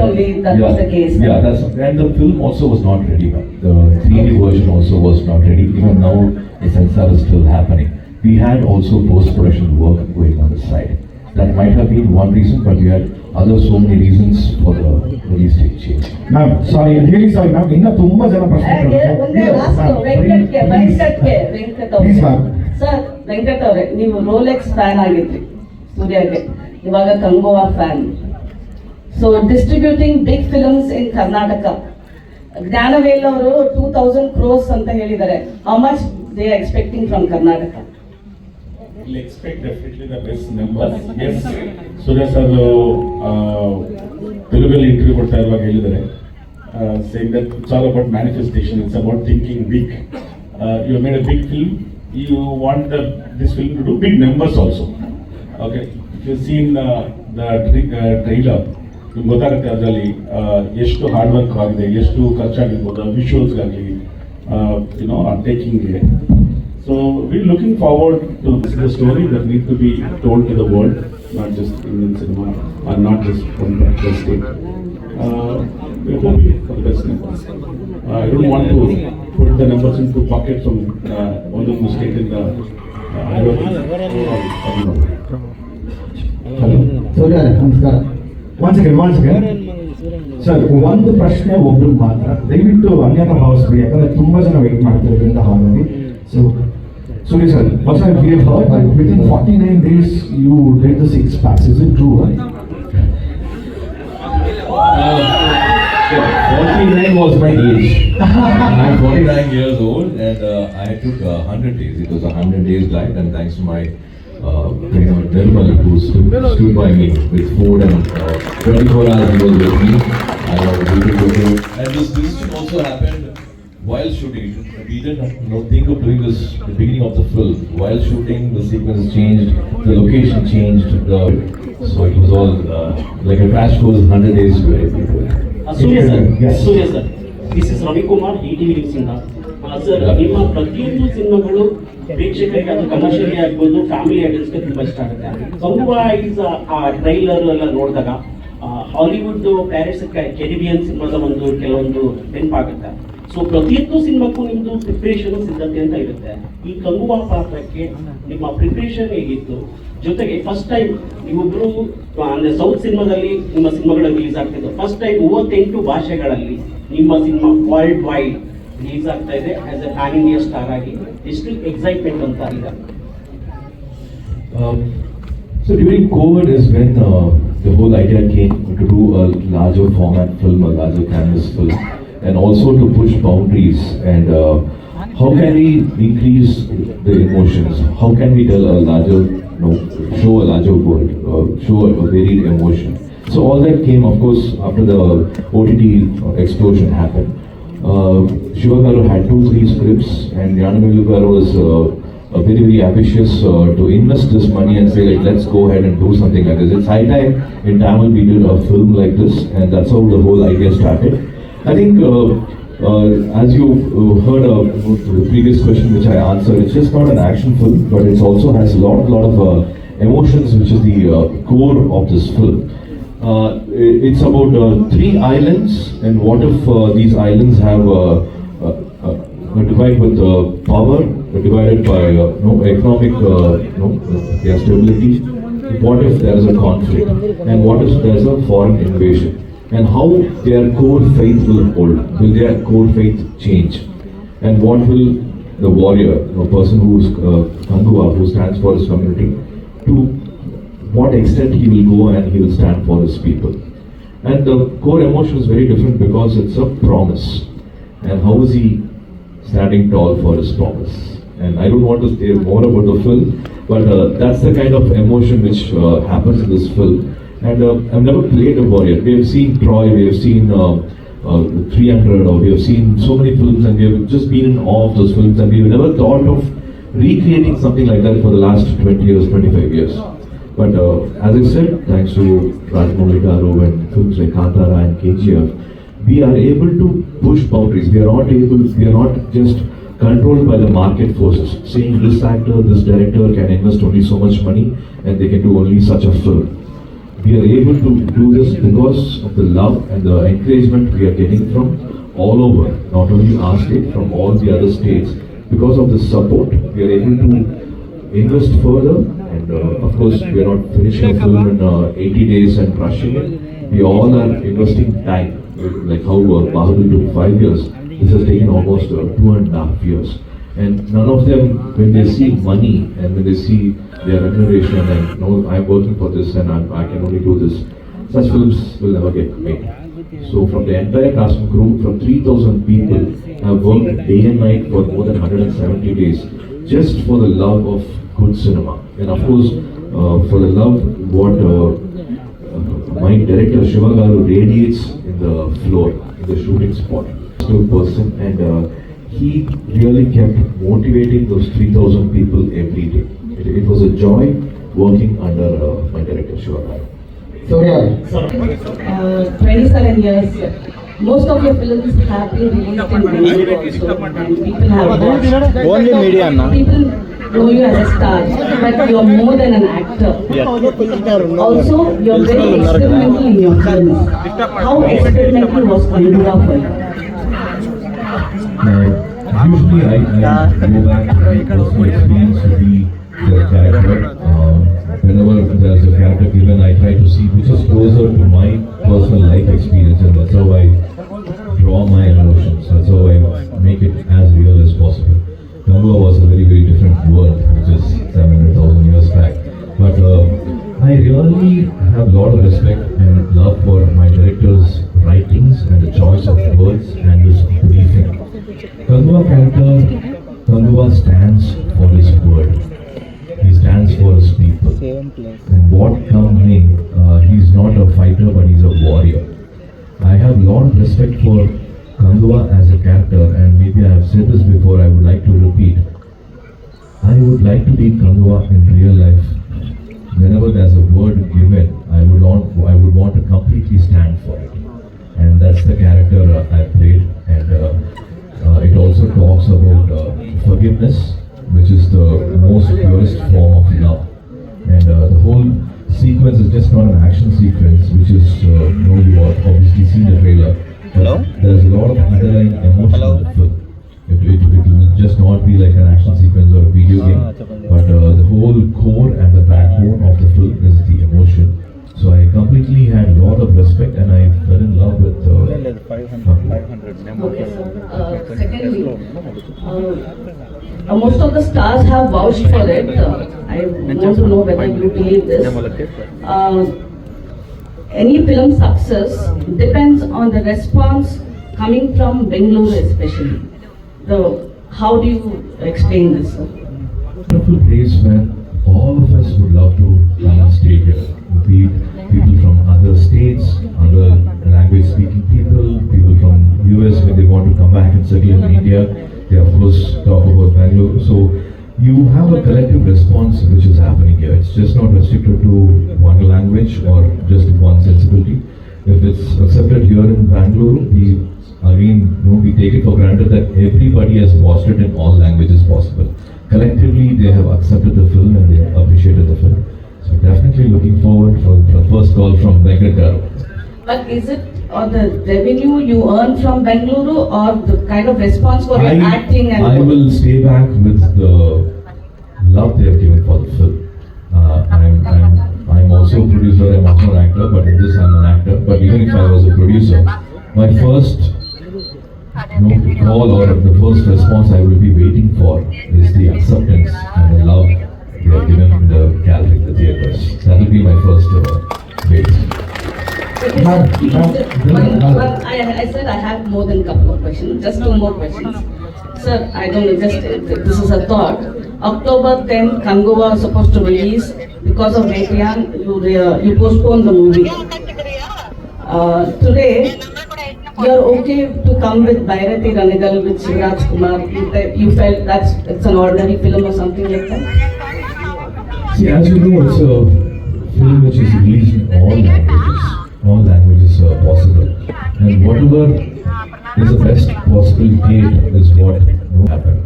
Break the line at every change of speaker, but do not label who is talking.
only that was the case.
Yeah, that's, and the film also was not ready, man. The 3D version also was not ready. Even now, the censor is still happening. We had also post-production work going on the side. That might have been one reason, but we had other so many reasons for the release date change.
Ma'am, sorry, really sorry, ma'am. Inna tumba jana prashne
Venkat sir, Venkat ಅವರೇ, ನೀವು Rolex fan ಆಗಿದ್ರಿ ಸೂರ್ಯಗೆ, ಇವಾಗ Kanguva fan. So distributing big films in Karnataka. Gnanavel ಅವರು 2000 crores ಅಂತ ಹೇಳಿದ್ದಾರೆ. How much they are expecting from Karnataka?
We'll expect definitely the best numbers. Yes, Surya sir Telugu interview ಕೊಡ್ತಾ ಇರುವಾಗ ಹೇಳಿದ್ದಾರೆ, saying that it's all about manifestation, it's about thinking big. You have made a big film, you want this film to do big numbers also. Okay, if you've seen the trailer, ನಿಮ್ಗೆ ಗೊತ್ತಾಗುತ್ತೆ ಅದರಲ್ಲಿ ಎಷ್ಟು hard work ಆಗಿದೆ, ಎಷ್ಟು ಖರ್ಚಾಗಿರ್ಬೋದು ವಿಷುವಲ್ಸ್ಗಾಗಲಿ, ಟೇಕಿಂಗ್ಗೆ. So we're looking forward to the story that needs to be told to the world, not just Indian cinema or not just from the state. We're hoping for the best numbers. I don't want to put the numbers into buckets from one of the state in the
Hello. Surya, namaskar. Once again. Sir, ಒಂದು ಪ್ರಶ್ನೆ ಒಬ್ರು ಮಾತ್ರ, ದಯವಿಟ್ಟು ಅನ್ಯತಾ ಭಾವಿಸ್ಬೇಡಿ, ಯಾಕಂದ್ರೆ ತುಂಬಾ ಜನ wait ಮಾಡ್ತಿರೋದ್ರಿಂದ ಹಾಗಾಗಿ. So Surya sir, what we have heard, that within 49 days you did the 6 packs. Is it true?
49 was my age. I'm 49 years old, and I took 100 days. It was a 100 days diet, and thanks to my Nirmal, who stood by me with food, and 24 hours he was with me. I was able to do. And this decision also happened while shooting. We didn't think of doing this at the beginning of the film. While shooting, the sequence changed, the location changed, so it was all like a crash course. 100 days very beautiful.
Surya sir, yes. Surya sir, this is Ravi Kumar, ETV News ಇಂದ. Sir, ನಿಮ್ಮ ಪ್ರತಿಯೊಂದು ಸಿನಿಮಾಗಳು ಪ್ರೇಕ್ಷಕರಿಗೆ ಅದು commercially ಆಗ್ಬೋದು, family ಆಡಿಯನ್ಸ್ಗೆ ತುಂಬ ಇಷ್ಟ ಆಗುತ್ತೆ. ಕಂಗುವಾ ಈಸ್ ಆ ಟ್ರೈಲರ್ ಎಲ್ಲ ನೋಡಿದಾಗ ಹಾಲಿವುಡ್ ಪ್ಯಾರಿಸ್ ಕೆರಿಬಿಯನ್ ಸಿನಿಮಾದ ಒಂದು ಕೆಲವೊಂದು ನೆನಪಾಗುತ್ತೆ. ಸೊ ಪ್ರತಿಯೊಂದು ಸಿನಿಮಾಕ್ಕೂ ನಿಮ್ಮದು ಪ್ರಿಪ್ರೇಷನ್ ಸಿದ್ಧತೆ ಅಂತ ಇರುತ್ತೆ. ಈ ಕಂಗುವಾ ಪಾತ್ರಕ್ಕೆ ನಿಮ್ಮ ಪ್ರಿಪ್ರೇಷನ್ ಹೇಗಿತ್ತು? ಜೊತೆಗೆ ಫಸ್ಟ್ ಟೈಮ್ ನೀವೊಬ್ರು ಅಂದ್ರೆ ಸೌತ್ ಸಿನಿಮಾದಲ್ಲಿ ನಿಮ್ಮ ಸಿನಿಮಾಗಳು ರಿಲೀಸ್ ಆಗ್ತಿದ್ದು, ಫಸ್ಟ್ ಟೈಮ್ 38 ಭಾಷೆಗಳಲ್ಲಿ ನಿಮ್ಮ ಸಿನಿಮಾ ವರ್ಲ್ಡ್ ವೈಡ್ ರಿಲೀಸ್ ಆಗ್ತಾ ಇದೆ as A PAN India star ಆಗಿ. ಎಷ್ಟು ಎಕ್ಸೈಟ್ಮೆಂಟ್ ಅಂತ ಇದೆ?
So during COVID is when the whole idea came to do a larger format film, a larger canvas film, and also to push boundaries, and how can we increase the emotions? How can we tell a larger, show a larger world, show a varied emotion? So all that came, of course, after the OTT explosion happened. Shiva Garu had 2-3 scripts, and Tamilu Garu was very, very ambitious to invest this money and say, like, let's go ahead and do something like this. It's high time in Tamil we did a film like this, and that's how the whole idea started. I think, as you heard the previous question which I answered, it's just not an action film, but it also has a lot of emotions, which is the core of this film. It's about 3 islands, and what if these islands have divided with power, divided by economic their stability. What if there is a conflict, and what if there is a foreign invasion, and how their core faith will hold? Will their core faith change? And what will the warrior, a person who is Kanguva, who stands for his community, to what extent he will go and he will stand for his people? And the core emotion is very different because it's a promise, and how is he standing tall for his promise? And I don't want to say more about the film, but that's the kind of emotion which happens in this film. And I've never played a warrior. We have seen Troy, we have seen 300, or we have seen so many films, and we have just been in awe of those films, and we've never thought of recreating something like that for the last 20 years, 25 years. But as I said, thanks to Rajamouli Garu and films like Kantara and KGF, we are able to push boundaries. We are not just controlled by the market forces, saying this actor, this director can invest only so much money and they can do only such a film. we are able to do this because of the love and the encouragement we are getting from all over, not only our state, from all the other states. Because of the support, we are able to invest further, and of course, we are not finishing a film in 80 days and rushing it. We all are investing time, like how Bahadur took 5 years. This has taken almost 2.5 years. And none of them, when they see money and when they see their remuneration and no, I'm working for this and I can only do this, such films will never get made. So from the entire cast and crew, from 3,000 people, have worked day and night for more than 170 days, just for the love of good cinema. And of course, for the love what my director Shiva Garu radiates in the floor, in the shooting spot. Good person, and he really kept motivating those 3,000 people every day. It was a joy working under my director Shiva Garu.
Surya.
27 years. Most of your films have been released in Bengaluru also, and people have watched.
Only media, na?
People know you as a star, but you're more than an actor. Also, you're very experimental in your films. How experimental was Kanguva for you?
Usually I go back to my personal experience to be the character. Whenever there's a character given, I try to see which is closer to my personal life experience, and that's how I draw my emotions. That's how I make it as real as possible. Kanguva was a very, very different world, which is 700,000 years back. But I really have a lot of respect and love for my director's writings and the choice of words and his briefing. Kanguva character, Kanguva stands for his word. He stands for his people. And what come may, he's not a fighter but he's a warrior. I have a lot of respect for Kanguva as a character, and maybe I have said this before, I would like to repeat. I would like to be Kanguva in real life. Whenever there's a word given, I would want to completely stand for it. And that's the character I played. And it also talks about forgiveness, which is the most purest form of love. And the whole sequence is just not an action sequence, which is, you have obviously seen the trailer. But there's a lot of underlying emotion in the film. It will just not be like an action sequence or a video game, but the whole core and the backbone of the film is the emotion. So I completely had a lot of respect and I fell in love with 500.
Okay, so secondly, most of the stars have vouched for it. I want to know whether you believe this. Any film success depends on the response coming from Bengaluru especially. How do you explain this, sir?
Wonderful place where all of us would love to come and stay here. Be it people from other states, other language-speaking people, people from US when they want to come back and settle in India. They of course talk about Bangalore. So you have a collective response which is happening here. It's just not restricted to one language or just one sensibility. If it's accepted here in Bangalore, we take it for granted that everybody has watched it in all languages possible. Collectively, they have accepted the film and they have appreciated the film. So definitely looking forward for the first call from Bengaluru.
But is it or the revenue you earn from Bengaluru or the kind of response for your acting? And
I will stay back with the love they have given for the film. I'm also a producer, I'm also an actor, but in this I'm an actor. But even if I was a producer, my first call or the first response I will be waiting for is the acceptance and the love they have given in the gallery, the theatres. That will be my first wait.
I said I have more than a couple of questions, just two more questions. Sir, I don't know, just this is a thought. October 10th, Kanguva was supposed to release. Because of Adrian, you postponed the movie. Today, you're okay to come with Bhairati Ranigal with Shivraj Kumar. You felt it's an ordinary film or something like that?
See, as you know, it's a film which is released in all languages possible. And whatever is the best possible date is what happened.